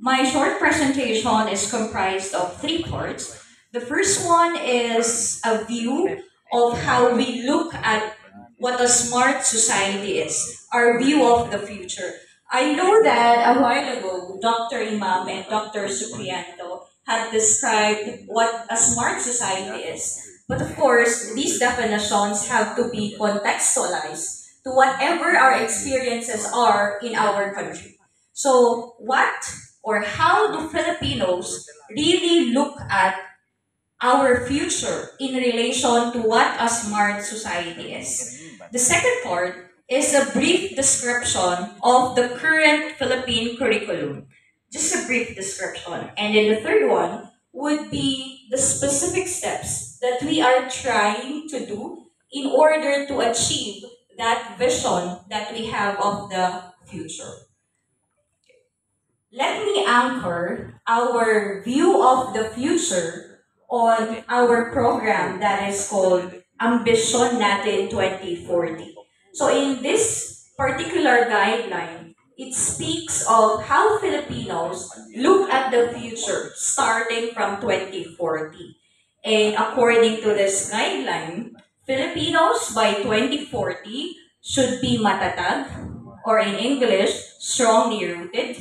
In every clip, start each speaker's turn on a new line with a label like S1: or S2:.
S1: My short presentation is comprised of three parts. The first one is a view of how we look at what a smart society is, our view of the future. I know that a while ago, Dr. Imam and Dr. Supriyanto had described what a smart society is. But of course, these definitions have to be contextualized to whatever our experiences are in our country. So, what or how do Filipinos really look at our future in relation to what a smart society is? The second part is a brief description of the current Philippine curriculum. Just a brief description. And then the third one would be the specific steps that we are trying to do in order to achieve that vision that we have of the future. Let me anchor our view of the future on our program that is called Ambition Natin 2040. So in this particular guideline, it speaks of how Filipinos look at the future starting from 2040. And according to this guideline, Filipinos by 2040 should be matatag, or in English, strongly rooted,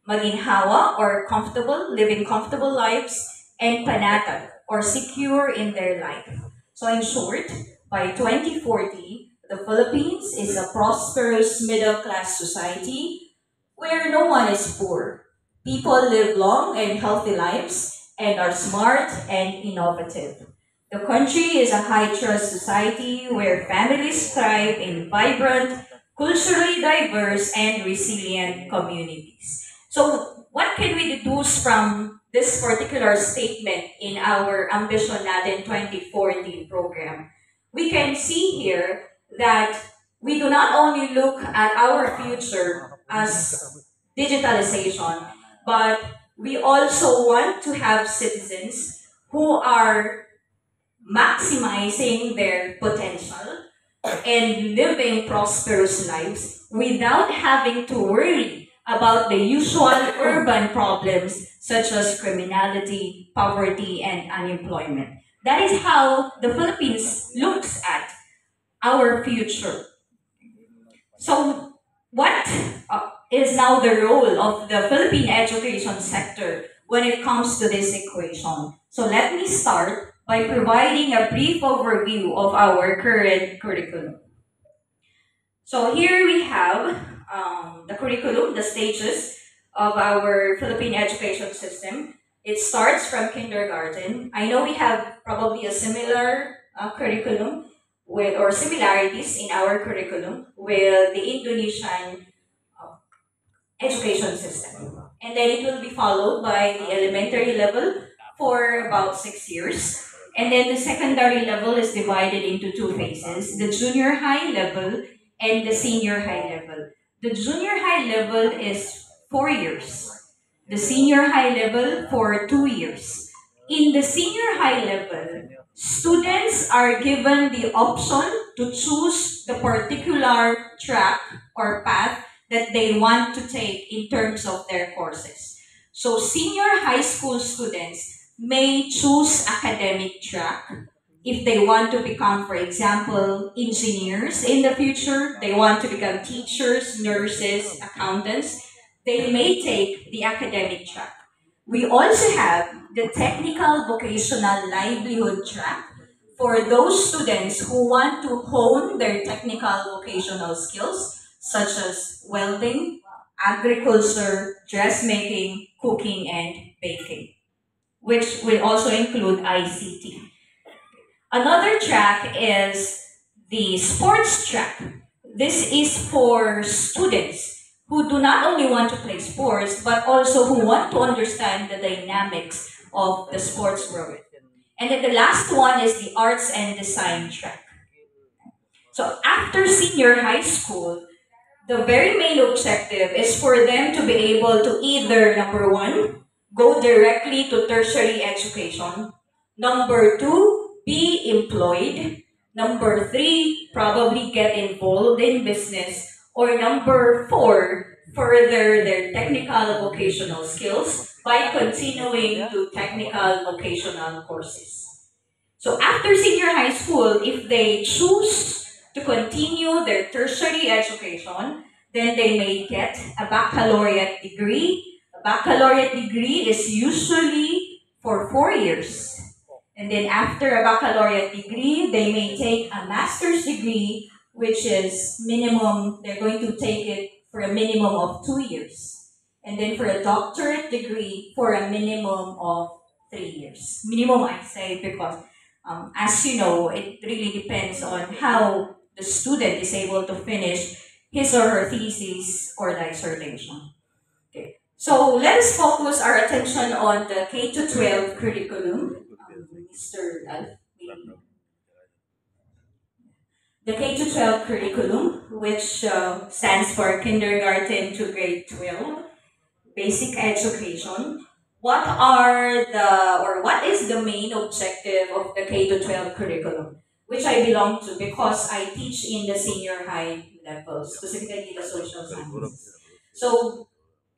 S1: maginhawa or comfortable, living comfortable lives, and panatag or secure in their life. So in short, by 2040, the Philippines is a prosperous middle-class society where no one is poor. People live long and healthy lives and are smart and innovative. The country is a high-trust society where families thrive in vibrant, culturally diverse, and resilient communities. So, what can we deduce from this particular statement in our Ambition Natin 2040 program? We can see here that we do not only look at our future as digitalization, but we also want to have citizens who are maximizing their potential and living prosperous lives without having to worry about the usual urban problems such as criminality, poverty, and unemployment. That is how the Philippines looks at our future. So, what is now the role of the Philippine education sector when it comes to this equation? So, let me start by providing a brief overview of our current curriculum. So, here we have the curriculum, the stages of our Philippine education system. It starts from kindergarten. I know we have probably a similar curriculum with or similarities in our curriculum with the Indonesian education system. And then it will be followed by the elementary level for about 6 years. And then the secondary level is divided into two phases, the junior high level and the senior high level. The junior high level is 4 years. The senior high level for 2 years. In the senior high level, students are given the option to choose the particular track or path that they want to take in terms of their courses. So senior high school students may choose academic track if they want to become, for example, engineers in the future, they want to become teachers, nurses, accountants, they may take the academic track. We also have the technical vocational livelihood track for those students who want to hone their technical vocational skills, such as welding, agriculture, dressmaking, cooking, and baking, which will also include ICT. Another track is the sports track. This is for students who do not only want to play sports, but also who want to understand the dynamics of the sports world. And then the last one is the arts and design track. So after senior high school, the very main objective is for them to be able to either, number one, go directly to tertiary education. Number two, be employed. Number three, probably get involved in business. Or number four, further their technical vocational skills by continuing to technical vocational courses. So after senior high school, if they choose to continue their tertiary education, then they may get a baccalaureate degree. A baccalaureate degree is usually for 4 years. And then after a baccalaureate degree, they may take a master's degree, which is minimum, they're going to take it for a minimum of 2 years. And then for a doctorate degree for a minimum of 3 years. Minimum, I say, because as you know, it really depends on how the student is able to finish his or her thesis or dissertation. Okay. So let us focus our attention on the K-12 curriculum. Mr. Alf, the K-12 curriculum, which stands for kindergarten to grade 12, basic education. What is the main objective of the K-12 curriculum, which I belong to because I teach in the senior high level, specifically the social sciences. So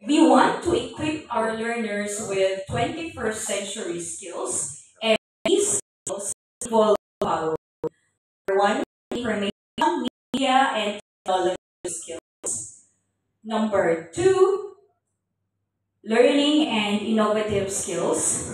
S1: we want to equip our learners with 21st century skills, and these skills involve power. One, information, media, and technology skills. Number two, learning and innovative skills.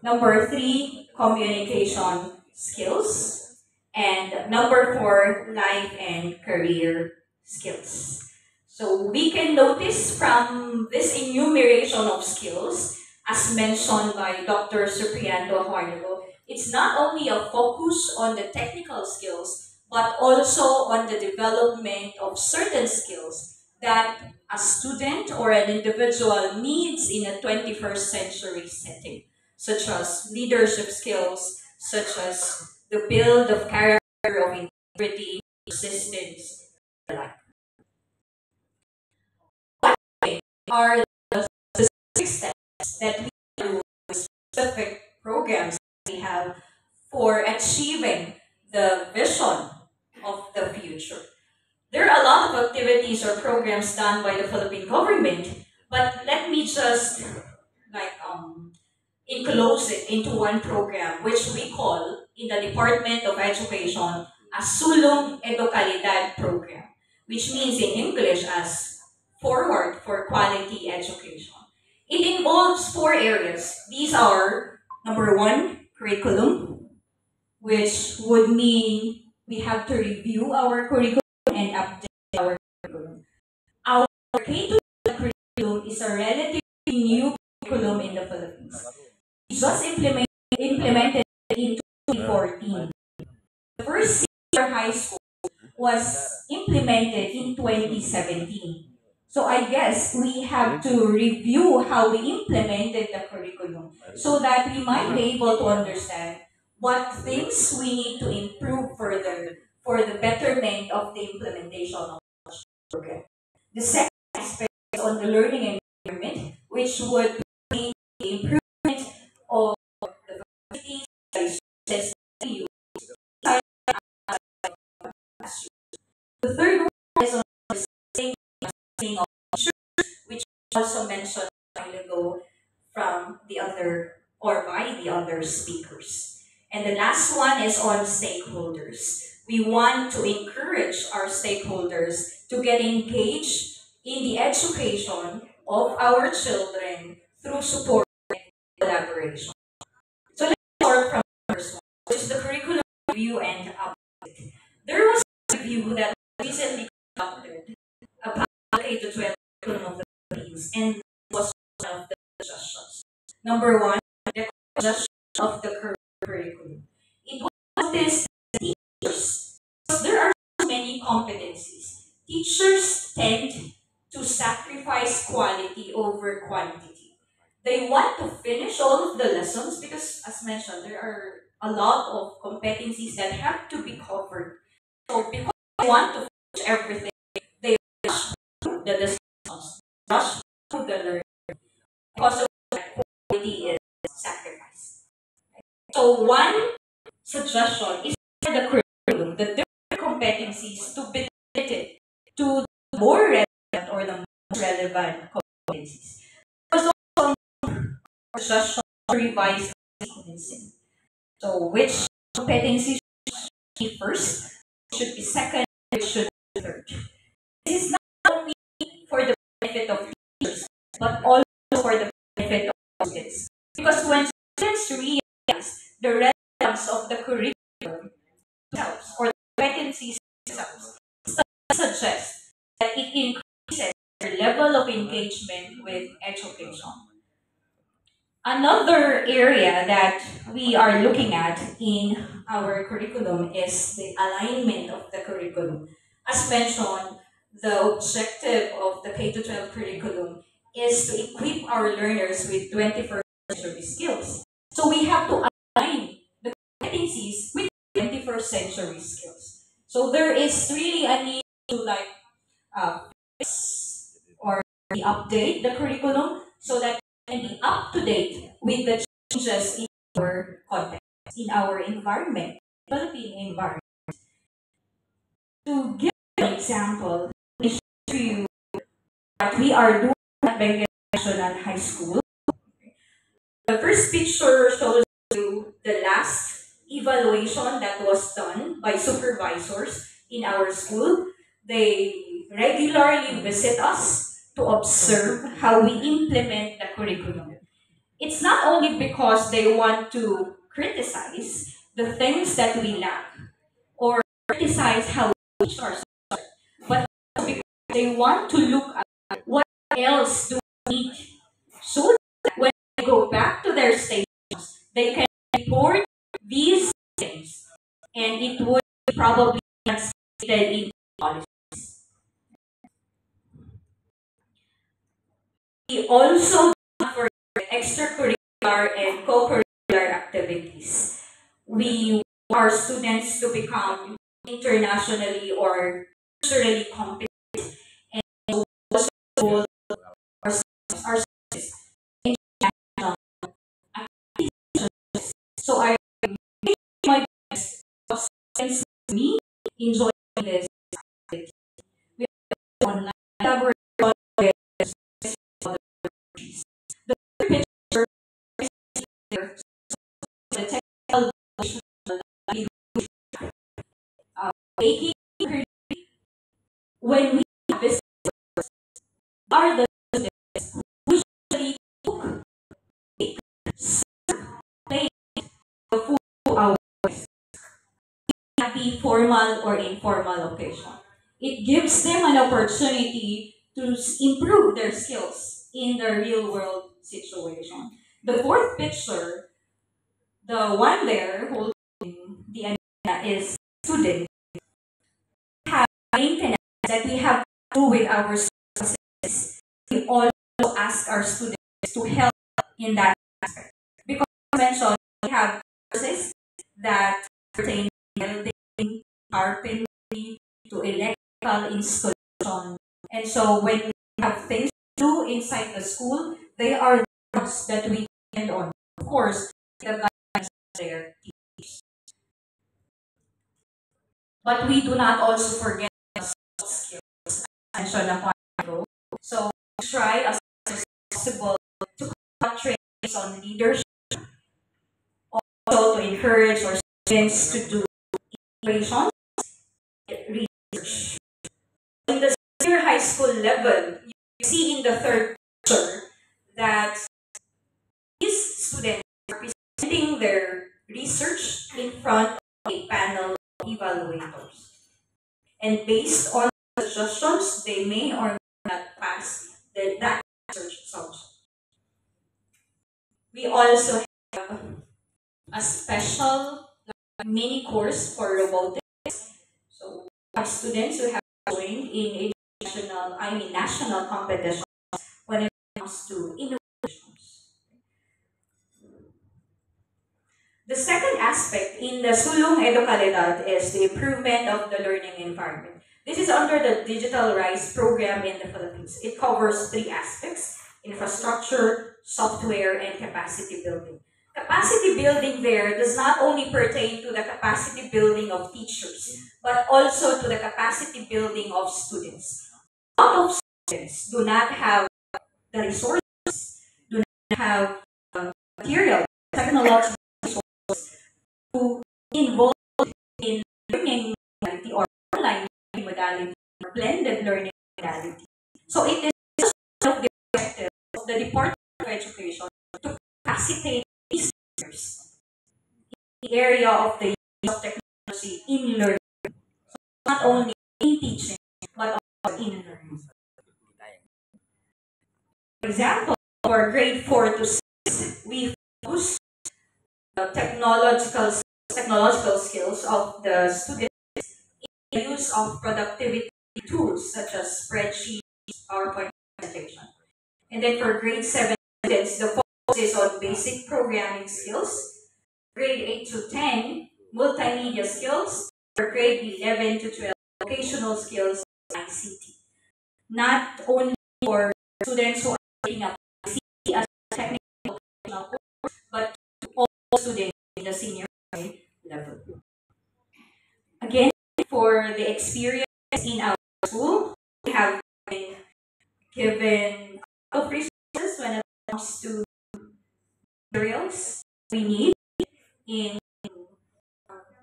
S1: Number three, communication skills. And number four, life and career skills. So we can notice from this enumeration of skills, as mentioned by Dr. Supriyanto a while ago, it's not only a focus on the technical skills, but also on the development of certain skills that a student or an individual needs in a 21st century setting, such as leadership skills, such as the build of character, of integrity, persistence, and the like. Are the specific steps that we do, specific programs that we have for achieving the vision of the future. There are a lot of activities or programs done by the Philippine government, but let me just enclose it into one program which we call in the Department of Education a Sulong Edukalidad program, which means in English as Forward for Quality Education. It involves four areas. These are, number one, curriculum, which would mean we have to review our curriculum and update our curriculum. Our K-12 curriculum is a relatively new curriculum in the Philippines. It just implemented in 2014. The first senior high school was implemented in 2017. So I guess we have to review how we implemented the curriculum so that we might be able to understand what things we need to improve further for the betterment of the implementation of the program. The second aspect is on the learning environment, which would be the improvement of the facilities that we use. The third one is on the training of teachers, which also mentioned a while ago from the other or by the other speakers. And the last one is on stakeholders. We want to encourage our stakeholders to get engaged in the education of our children through support and collaboration. So let's start from the first one, which is the curriculum review and update. There was a review that was recently conducted about the K-12 curriculum of the Philippines, and it was one of the suggestions. Number one, the suggestion of the curriculum. It was noticed that teachers, because there are so many competencies, teachers tend to sacrifice quality over quantity. They want to finish all of the lessons because, as mentioned, there are a lot of competencies that have to be covered. So because they want to finish everything, they rush through the lessons, rush through the learning. Because of that, quality is sacrificed. So one suggestion is for the curriculum, the different competencies to be limited to the more relevant or the most relevant competencies. There was also a suggestion to revise sequencing. So which competencies should be first, should be second, which should be third. This is not only for the benefit of teachers, but also for the benefit of students. Because when students realize the relevance of the curriculum themselves or the competencies themselves, suggests that it increases their level of engagement with education. Another area that we are looking at in our curriculum is the alignment of the curriculum. As mentioned, the objective of the K-12 curriculum is to equip our learners with 21st century skills. So we have to align the competencies with 21st century skills. So there is really a need to fix or update the curriculum so that and be up to date with the changes in our context, in our environment, Philippine environment. To give an example, I show you what we are doing at Benguet National High School. The first picture shows you the last evaluation that was done by supervisors in our school. They regularly visit us to observe how we implement the curriculum. It's not only because they want to criticize the things that we lack or criticize how we teach ourselves, but also because they want to look at what else do we need so that when they go back to their stations, they can report these things and it would probably be translated in policies. We also for extracurricular and co-curricular activities. We want our students to become internationally or culturally competent and also involve our students in international activities. So I wish my best of students with me enjoying this activity. We have online collaboration with other countries. The third picture is there. The technical making when we visit are the students who usually cook, bake, serve, play the food to our guests. It can be formal or informal occasion. It gives them an opportunity to improve their skills in the real world situation. The fourth picture, the one there holding the antenna is student. We have maintenance that we have to do with our students. We also ask our students to help in that aspect. Because as mentioned, we have courses that pertain to building, carpentry, to electrical installation. And so when we have things to do inside the school, they are those that we depend on. Of course, the guidance there. But we do not also forget the soft skills I mentioned a while ago. So try as much as possible to conduct trainings on leadership, also to encourage our students to do innovations, research. In the senior high school level, you see in the third picture that these students are presenting their research in front of a panel of evaluators. And based on suggestions, they may or may not pass that research subject. We also have a special mini course for robotics. So we have students who have joined in national competitions when it comes to innovations. The second aspect in the Sulong Educalidad is the improvement of the learning environment. This is under the Digital Rise program in the Philippines. It covers three aspects: infrastructure, software, and capacity building. Capacity building there does not only pertain to the capacity building of teachers, but also to the capacity building of students. A lot of students do not have the resources, do not have material, technological resources to involve in learning modality or online learning modality or blended learning modality. So it is one of the objectives of the Department of Education to facilitate these learners in the area of the use of technology in learning, not only in teaching, but also in learning. For example, for grade 4 to 6, we focus the technological skills of the students in the use of productivity tools such as spreadsheets, PowerPoint presentation. And then for grade 7 students, the focus is on basic programming skills. Grade 8 to 10, multimedia skills. For grade 11 to 12, vocational skills, ICT. Not only for students who are taking up ICT as a technical vocational course, but to all students in the senior high level. Again, for the experience in our school, we have been given a lot of resources when it comes to materials we need in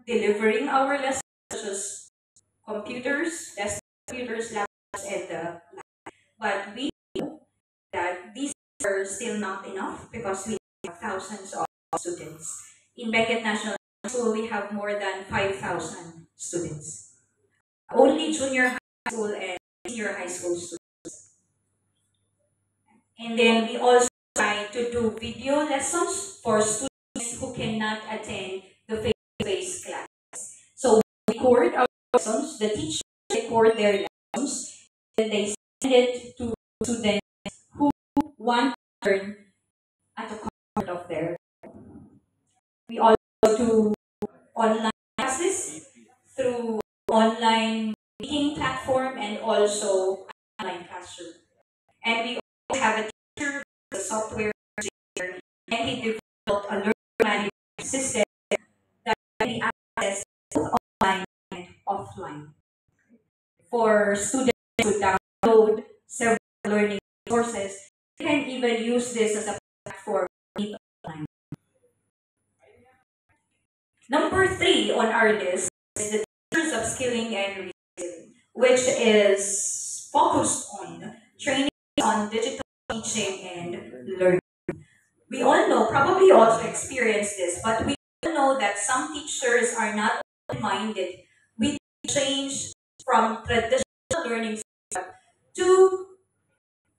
S1: delivering our lessons, such as computers, desktop computers, laptops, and but we know that these are still not enough because we have thousands of students. In Benguet National School, we have more than 5,000 students. Only junior high school and senior high school students. And then we also try to do video lessons for students who cannot attend the face-to-face class. So we record our lessons, the teachers record their lessons, and they send it to students who want to learn at the comfort of their home. We also do online classes through online meeting platform and also online classroom. And we also have a teacher, the software engineer, and he developed a learning management system that can be accessed both online and offline for students to download several learning resources. You can even use this as a platform to meet online. Number 3 on our list is the teachers upskilling and reskilling, which is focused on training on digital teaching and learning. We all know, probably also experienced this, but we all know that some teachers are not open-minded with change from traditional learning system to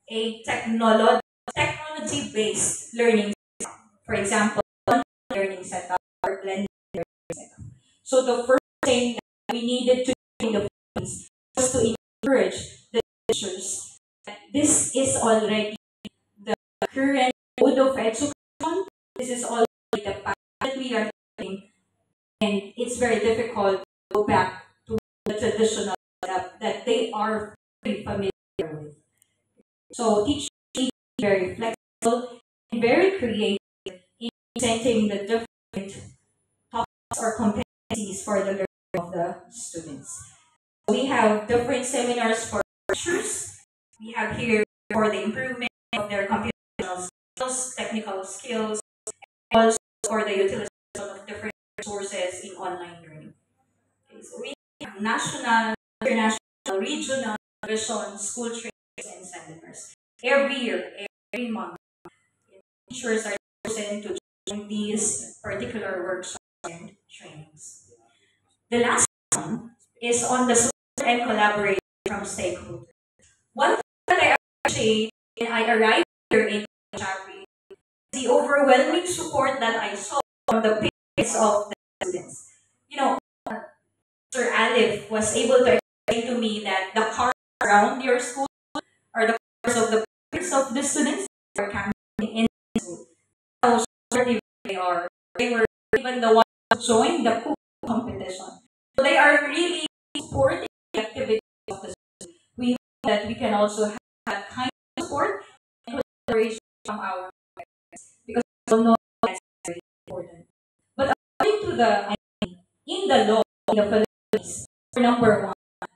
S1: a technology-based learning system. For example, online learning setup or blended learning setup. So the first thing that we needed to do in the Philippines was to encourage the teachers that this is already the current mode of education. This is already the path that we are taking, and it's very difficult to go back to the traditional setup that they are very familiar with. So teachers need to be very flexible and very creative in presenting the different topics or competencies for the learning of the students. We have different seminars for teachers. We have here for the improvement of their computational skills, technical skills, and also for the utilization of different resources in online learning. Okay, so we have national, international, regional, vision, school trainings, and seminars. Every year, every month, teachers are chosen to join these particular workshops and trainings. The last one is on the support and collaboration from stakeholders. One thing that I appreciate when I arrived here in Chapri is the overwhelming support that I saw from the parents of the students. You know, Sir Alif was able to explain to me that the cars around your school are the cars of the parents of the students who are coming in the school. How supportive they are. They were even the ones who joined the cook competition. So they are really supporting the activities of the students. We hope that we can also have that kind of support and collaboration from our parents because we all know that's very important. But according to in the law in the Philippines, for number 1,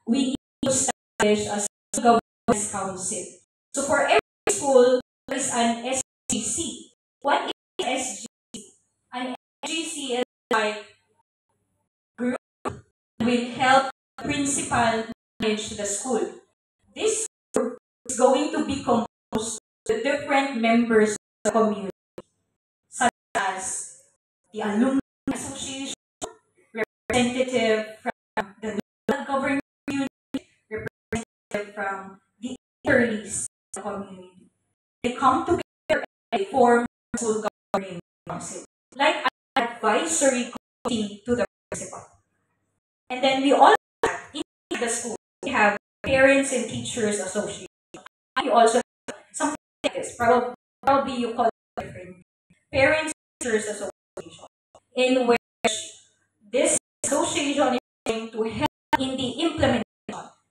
S1: we need to establish a this council. So for every school, there is an SGC. What is SGC? An SGC is like group will help the principal manage the school. This group is going to be composed of different members of the community, such as the alumni association, representative from the local government unit, representative from the elderlies of the community. They come together and form a school governing council, like an advisory committee to the principal. And then we also have in the school, we have parents and teachers association. And we also have something like this, probably you call it different. Parents and teachers association, in which this association is going to help in the implementation.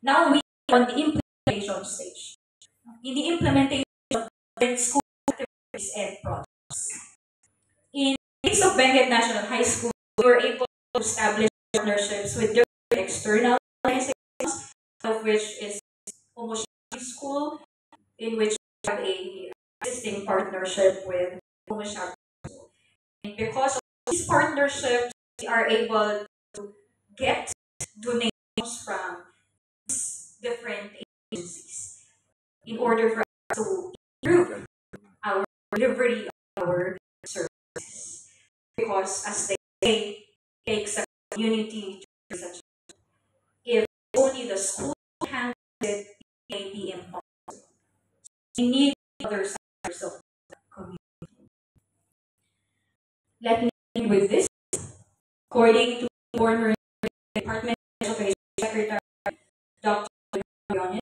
S1: Now we are on the implementation stage. In the implementation of school activities and projects. In the case of Benguet National High School, we were able to establish partnerships with different external organizations, of which is almost school, in which we have a existing partnership with almost school. And because of these partnerships, we are able to get donations from different agencies in order for us to improve our delivery of our services. Because as they say, it takes a community to such. If only the school handles it, it may be impossible. We need other sectors of the community. Let me begin with this. According to former Department of Education Secretary Dr. Yonis,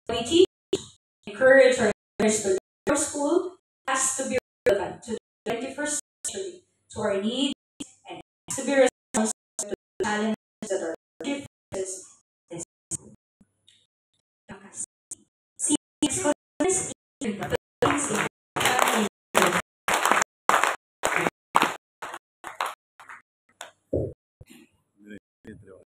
S1: we teach, encourage our learners to learn our school has to be relevant to the 21st century, to our needs, and has to be